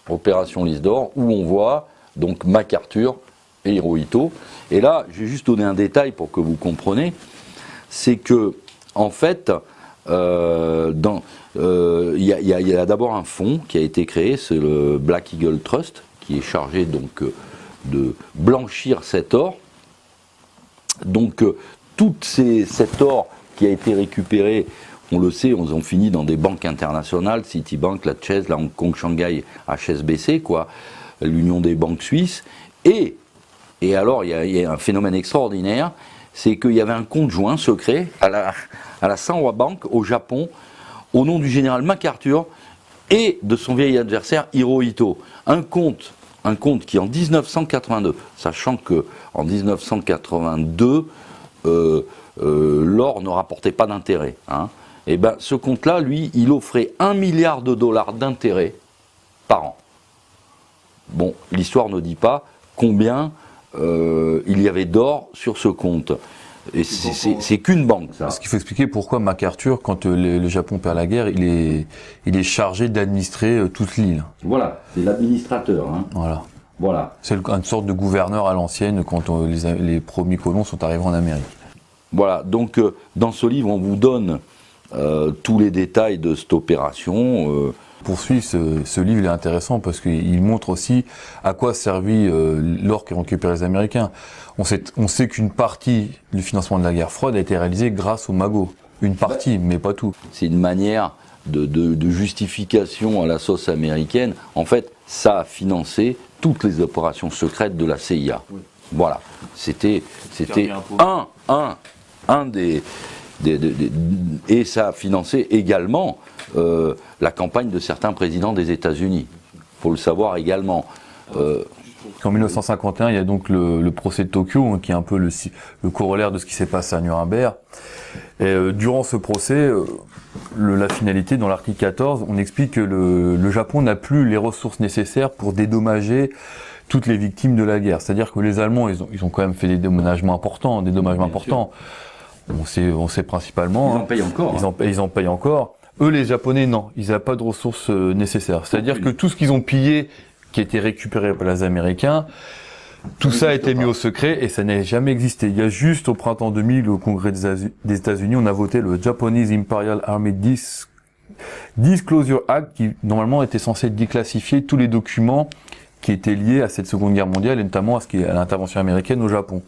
opération Lys d'Or, où on voit donc MacArthur et Hirohito. Et là, je vais juste donner un détail pour que vous compreniez. C'est que, en fait, il y a d'abord un fonds qui a été créé, c'est le Black Eagle Trust, qui est chargé donc de blanchir cet or. Donc cet or qui a été récupéré, on le sait, on finit dans des banques internationales, Citibank, la Chase, la Hong Kong, Shanghai, HSBC, quoi, l'Union des banques suisses. Et alors, il y a un phénomène extraordinaire, c'est qu'il y avait un compte joint secret à la Sanwa Bank au Japon, au nom du général MacArthur et de son vieil adversaire Hirohito. Un compte qui en 1982, sachant que en 1982, l'or ne rapportait pas d'intérêt, hein, et ben ce compte-là, lui, il offrait $1 milliard d'intérêt par an. Bon, l'histoire ne dit pas combien il y avait d'or sur ce compte. Et c'est qu'une banque, ça. Parce qu'il faut expliquer pourquoi MacArthur, quand le Japon perd la guerre, il est chargé d'administrer toute l'île. Voilà, c'est l'administrateur. Hein. Voilà. C'est une sorte de gouverneur à l'ancienne quand les premiers colons sont arrivés en Amérique. Voilà, donc dans ce livre, on vous donne tous les détails de cette opération. Poursuivre, ce livre il est intéressant parce qu'il montre aussi à quoi servit l'or qu'ont récupéré les Américains. On sait qu'une partie du financement de la guerre froide a été réalisée grâce aux magots. Une partie, mais pas tout. C'est une manière de justification à la sauce américaine. En fait, ça a financé toutes les opérations secrètes de la CIA. Oui. Voilà. C'était un des et ça a financé également la campagne de certains présidents des États-Unis. Il faut le savoir également. En 1951, il y a donc le procès de Tokyo, hein, qui est un peu le corollaire de ce qui s'est passé à Nuremberg. Et durant ce procès, la finalité, dans l'article 14, on explique que le Japon n'a plus les ressources nécessaires pour dédommager toutes les victimes de la guerre. C'est-à-dire que les Allemands, ils ont quand même fait des dédommagements importants. On sait principalement. Ils en payent encore. Ils en payent encore. Eux, les Japonais, non. Ils n'avaient pas de ressources nécessaires. C'est-à-dire que tout ce qu'ils ont pillé, qui a été récupéré par les Américains, tout ça a été mis au secret et ça n'a jamais existé. Il y a juste au printemps 2000, au Congrès des États-Unis, on a voté le Japanese Imperial Army Disclosure Act qui, normalement, était censé déclassifier tous les documents qui étaient liés à cette Seconde Guerre mondiale et notamment à l'intervention américaine au Japon.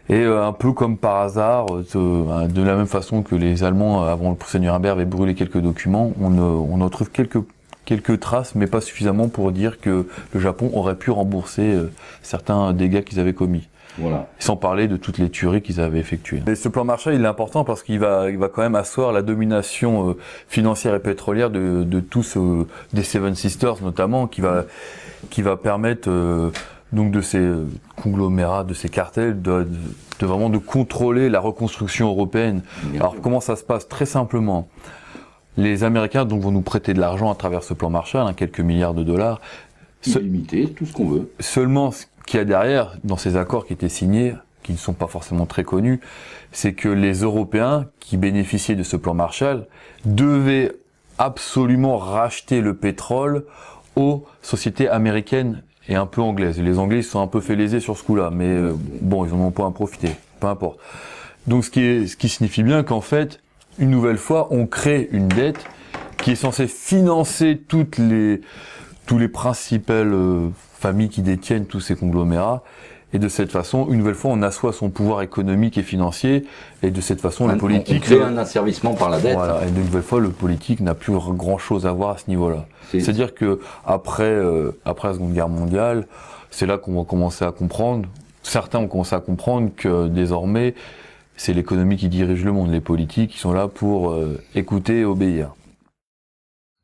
Et un peu comme par hasard, de la même façon que les Allemands, avant le procès de Nuremberg, avaient brûlé quelques documents, on en trouve quelques traces, mais pas suffisamment pour dire que le Japon aurait pu rembourser certains dégâts qu'ils avaient commis. Voilà. Sans parler de toutes les tueries qu'ils avaient effectuées. Et ce plan Marshall, il est important parce qu'il va quand même asseoir la domination financière et pétrolière de tous des Seven Sisters notamment, qui va permettre donc de ces conglomérats, de ces cartels, de vraiment de contrôler la reconstruction européenne. Alors comment ça se passe? Très simplement. Les Américains donc vont nous prêter de l'argent à travers ce plan Marshall, quelques milliards de dollars. illimité, tout ce qu'on veut. Seulement, ce qu'il y a derrière, dans ces accords qui étaient signés, qui ne sont pas forcément très connus, c'est que les Européens qui bénéficiaient de ce plan Marshall devaient absolument racheter le pétrole aux sociétés américaines et un peu anglaises. Les Anglais ils se sont un peu fait léser sur ce coup-là, mais bon, ils en ont pas à profiter, peu importe. Donc ce qui signifie bien qu'en fait, une nouvelle fois, on crée une dette qui est censée financer tous les principales familles qui détiennent tous ces conglomérats. Et de cette façon, une nouvelle fois, on assoit son pouvoir économique et financier. Et de cette façon, le politique... On crée un asservissement par la dette. Voilà. Et une nouvelle fois, le politique n'a plus grand-chose à voir à ce niveau-là. C'est-à-dire que après la Seconde Guerre mondiale, c'est là qu'on va commencer à comprendre, certains ont commencé à comprendre que désormais, c'est l'économie qui dirige le monde. Les politiques, qui sont là pour écouter et obéir.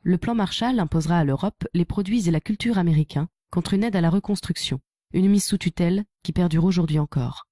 Le plan Marshall imposera à l'Europe les produits et la culture américains contre une aide à la reconstruction. Une mise sous tutelle qui perdure aujourd'hui encore.